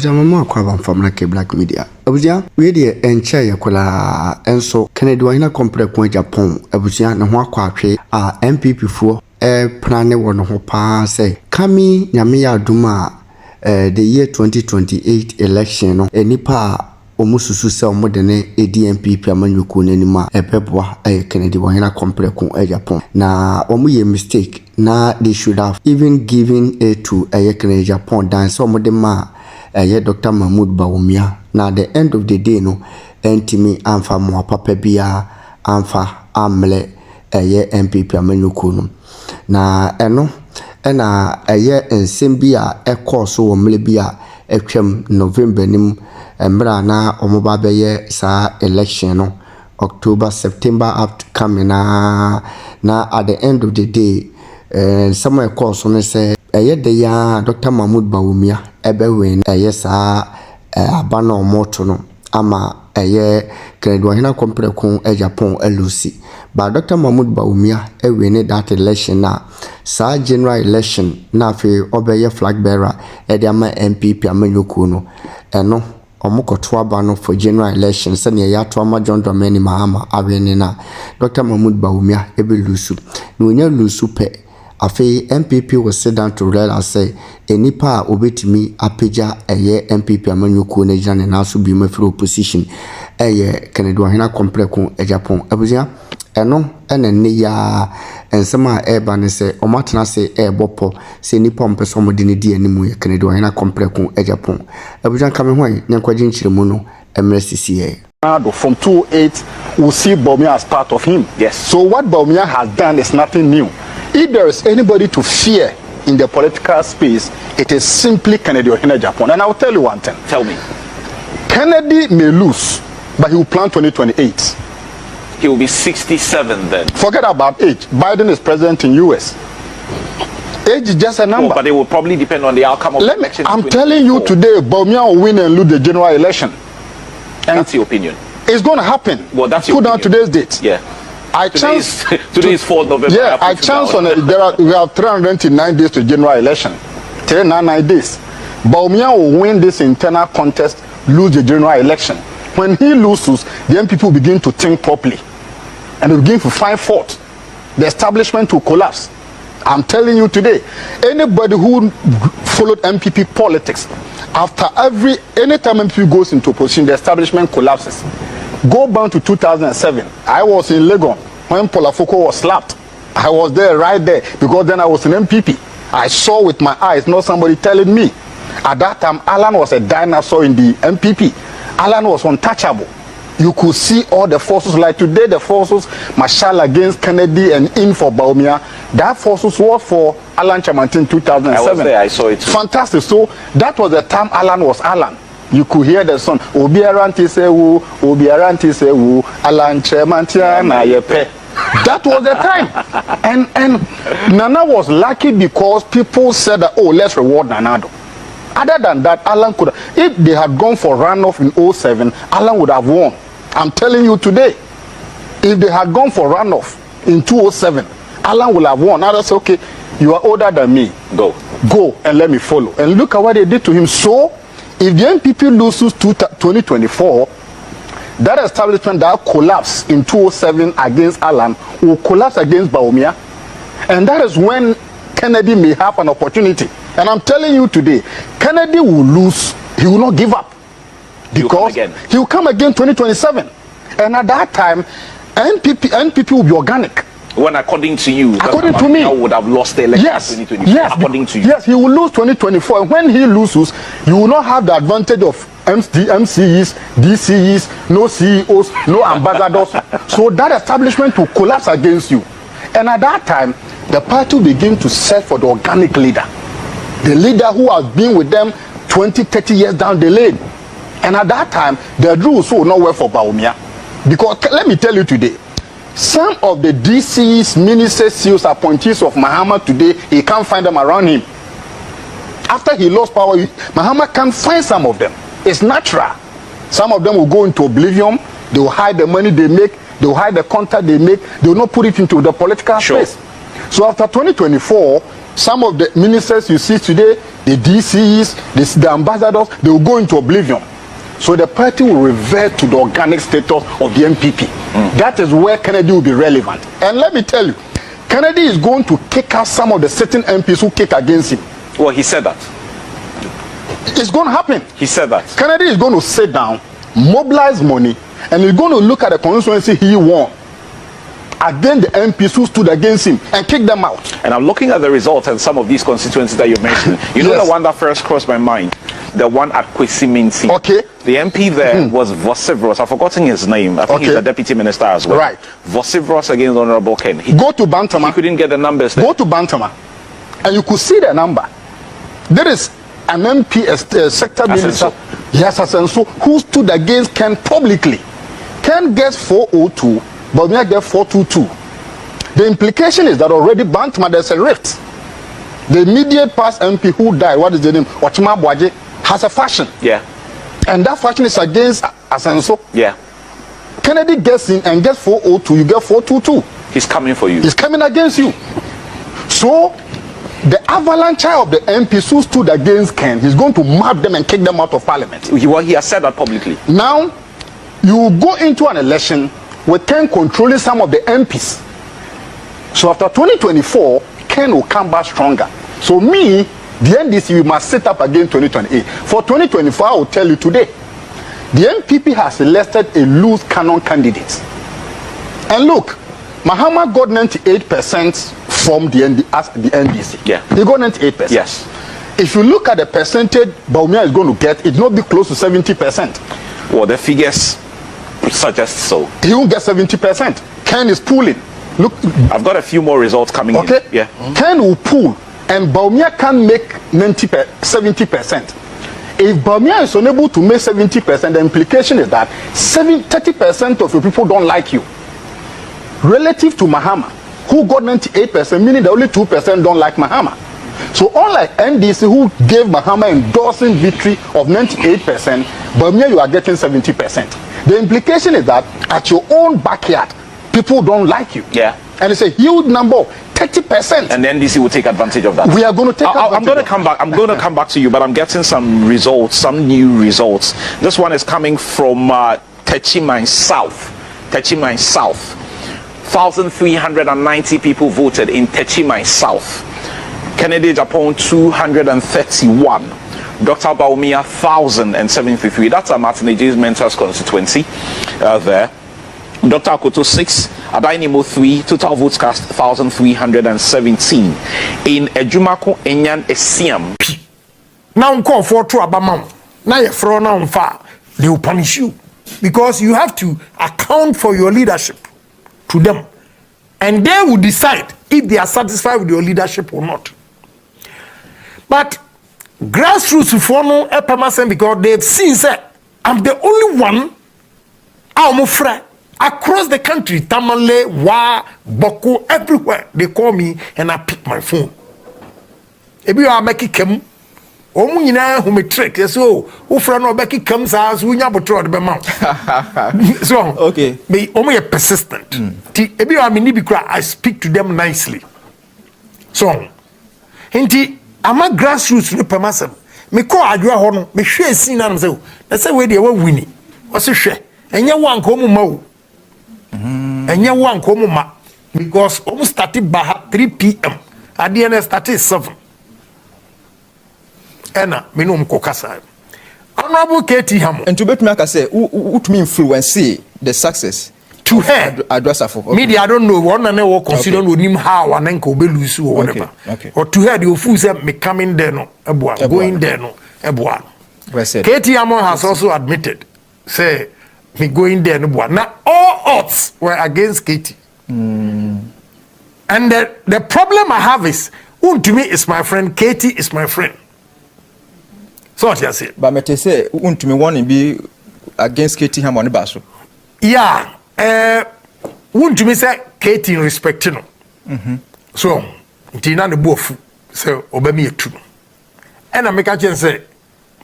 Mama kwaba from like black media. Abuzia we dey enche yakola enso Kennedy wahina complex ko Agyapong abuzia na ho akwatwe a MPP fo plane wo no ho pa say kami nyame ya aduma the year 2028 election no enipa omususu se omodene ADMPP amanyuko nanima ebeboa Kennedy wahina complex ko Agyapong na omuye mistake na they should have even given it to Kennedy Agyapong dan so omodema Dr. Mahmoud Bawumia. Now the end of the day no entimi amfa mo papa bia amfa amle MPP amanyuko no na eno na ensem bia so wo mle bia etwam November nim mra na omoba beye sa election no October September up coming na at the end of the day somewhere course on say de ya Dr. Mahmoud Bawumia ebewen sa abana moto no ama Kennedy wahina complex ko Agyapong LOC but Dr. Mahmoud Bawumia win that election na sa general election na fe obeye flag bearer de ama MPP amanyuko no eno omokoto aba no for general election se ne ya to ama John Dramani Mahama awene na Dr. Mahmoud Bawumia lusu no onya lusu pe afi MPP will sit down to realize say enipa obetimi apeja MPP amanyuko na jane na so bi mafiri opposition Kennedy wahina complex ko Agyapong abuzia eno ene ya ensema eba ne se omatena se ebopo se nipa mpeso modine di animu Kennedy wahina complex ko Agyapong abuzia kame hwan nyankwaje nchiremu no MRCCA from 2008 we'll see Bawumia as part of him. Yes. So what Bawumia has done is nothing new. If there is anybody to fear in the political space, it is simply Kennedy Agyapong. And I will tell you one thing. Tell me. Kennedy may lose, but he will plan 2028. He will be 67 then. Forget about age. Biden is president in US. Age is just a number. Oh, but it will probably depend on the outcome of the election. I'm telling you today, Bawumia will win and lose the general election. And that's your opinion. It's going to happen. Well, that's your Put opinion. down today's date. Yeah. Today is 4th November. Yeah, I chance on it. We have 309 days to general election. 309 days. Bawumia will win this internal contest, lose the general election. When he loses, then people begin to think properly. And they begin to find fault. The establishment will collapse. I'm telling you today, anybody who followed MPP politics, anytime MPP goes into opposition, the establishment collapses. Go back to 2007. I was in Legon when Polafoko was slapped. I was there right there because then I was in MPP. I saw with my eyes, not somebody telling me. At that time, Alan was a dinosaur in the MPP. Alan was untouchable. You could see all the forces. Like today, the forces marshal against Kennedy and in for Bawumia. That forces was for Alan Chamantin in 2007. I was there. I saw it too. Fantastic. So that was the time Alan was Alan. You could hear the song. Obi aranti se wu, Alan Chamantia na yepe. That was the time. And Nana was lucky because people said that, oh, let's reward Nanado. Other than that, Alan could have, if they had gone for runoff in 07, Alan would have won. I'm telling you today, if they had gone for runoff in 2007, Alan would have won. Now that's okay. You are older than me. Go and let me follow. And look at what they did to him. So, if the NPP loses 2024, that establishment that collapsed in 2007 against Alan will collapse against Bawumia. And that is when Kennedy may have an opportunity. And I'm telling you today, Kennedy will lose. He will not give up. Because he will come again 2027. And at that time, NPP will be organic. When according to you, according to me, would have lost the election in 2024. Yes, according to you. Yes, he will lose 2024. And when he loses, you will not have the advantage of MCEs, DCEs, no CEOs, no ambassadors. So that establishment will collapse against you. And at that time, the party will begin to search for the organic leader. The leader who has been with them 20, 30 years down the lane. And at that time, the rules will not work for Bawumia. Because let me tell you today, some of the DCs, ministers, CEOs, appointees of Mahama today, he can't find them around him. After he lost power, Mahama can't find some of them. It's natural. Some of them will go into oblivion. They will hide the money they make. They will hide the contact they make. They will not put it into the political space. So after 2024, some of the ministers you see today, the DCs, the ambassadors, they will go into oblivion. So the party will revert to the organic status of the MPP. That is where Kennedy will be relevant. And let me tell you, Kennedy is going to kick out some of the certain MPs who kick against him. Well, he said that. It's going to happen. He said that. Kennedy is going to sit down, mobilize money, and he's going to look at the constituency he won against the MPs who stood against him and kick them out. And I'm looking at the results and some of these constituencies that you mentioned. You know, Yes. the one that first crossed my mind? The one at Kwesi-Minti. Okay. The MP there was Vosivros. I've forgotten his name. I think he's Okay. a deputy minister as well. Right. Vosivros against Honorable Ken. He Go to Bantama. couldn't get the numbers there. Go to Bantama, and you could see the number. There is an MP, sector minister, yes, Asenso, who stood against Ken publicly. Ken gets 402, but Bawumia gets 422. The implication is that already Bantama, there's a rift. The immediate past MP who died, what is the name? Ochima Bwaje, has a faction. Yeah. And that faction is against Asenso. Yeah. Kennedy gets in and gets 402, you get 422. He's coming for you. He's coming against you. So, the avalanche of the MPs who stood against Ken, he's going to map them and kick them out of parliament. He has said that publicly. Now, you go into an election with Ken controlling some of the MPs. So after 2024, Ken will come back stronger. So me, the NDC, we must set up again 2028. For 2024, I will tell you today, the MPP has elected a loose cannon candidate. And look, Mahama got 98% from the NDC. Yeah. He got 98%. Yes. If you look at the percentage Bawumia is going to get, it will not be close to 70%. Well, the figures suggest so. He won't get 70%. Ken is pulling. Look, I've got a few more results coming in. okay? Yeah. Ken will pull, and Bawumia can make 70%. If Bawumia is unable to make 70%, the implication is that 30% of your people don't like you. Relative to Mahama, who got 98%, meaning that only 2% don't like Mahama. So unlike NDC, who gave Mahama endorsing victory of 98%, Bawumia, you are getting 70%. The implication is that at your own backyard, people don't like you. Yeah. And it's a huge number, 30%. And the NDC will take advantage of that. We are going to take advantage I'm going to of come back. I'm going to come back to you, but I'm getting some results, some new results. This one is coming from Techiman South. Techiman South. 1,390 people voted in Techiman South. Kennedy Agyapong 231. Dr. Bawumia 1,073. That's a Martin Ej's Mentors constituency there. Dr. Akoto 6, Adainimo 3, total votes cast 1,317. In Ejumako Enyan Esiam. Now call for to Abamam. Now you're thrown on fire. They will punish you. Because you have to account for your leadership to them. And they will decide if they are satisfied with your leadership or not. But grassroots for no epimasen because they've seen that I'm the only one I'm afraid. Across the country, Tamale, Wa, Boko, everywhere, they call me and I pick my phone. If you are making come, oh, you know, who may trick, so, who friend or Becky comes as we never throw the mouth. So, okay, be only persistent. If you are Minibikra, I speak to them nicely. So, Hinti, I'm a grassroots repamasem. Me call Adwa Hono, me share scene and so, that's the way they were winning. What's a share? And you want come mo. And you want come ma because almost started by 3 p.m. At the end started 7. Ena minum kokasa. Honorable Katie Ham. And to bet me, I say, what me influence the success To her address for media, I don't know one and will consider with him how an uncle be lose or whatever. Okay. Or to her, the fool said me coming there no, going there no, Katie Amon has also admitted, say, me going there no. Now all odds were against Katie. And the problem I have is, to me is my friend, Katie is my friend. So what you say? But me say, to me one be against Katie Ham on the basso. Yeah. To me say Katie in respect no. So, Tina the both say obey me too. And I make a chance say,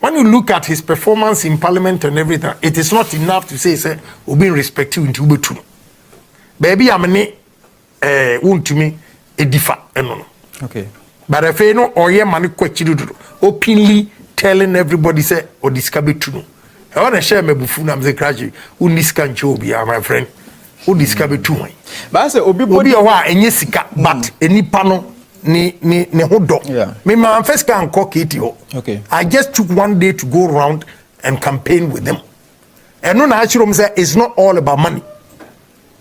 when you look at his performance in parliament and everything, it is not enough to say obe respect you into betu. Baby, I'm to me a differ no. Okay. but if you know or yeah money question openly telling everybody say or discover to know I want to share my bufu na mze crash uniscan chobia my friend who discover to me but I say obi wa enye sika but enipa no ne hodo me my first can call KTO okay I just took one day to go around and campaign with them and no na actually say it's not all about money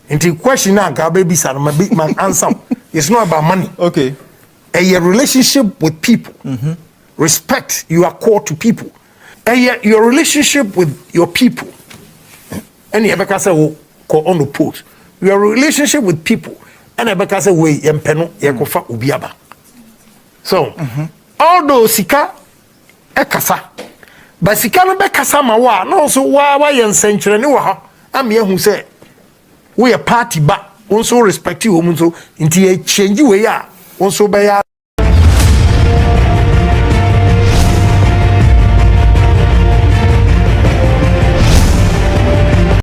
until question na ga baby sir my answer it's not about money okay a relationship with people respect you are called to people your relationship with your people and you ever say on the post your relationship with people and ever say we empeno yekofa ubiaba so although sika ekasa but sika no be kasa ma wa no so wa yensenkyere ne wa ha am ye hu say we a party ba also respect you so nti e change we ya also be ya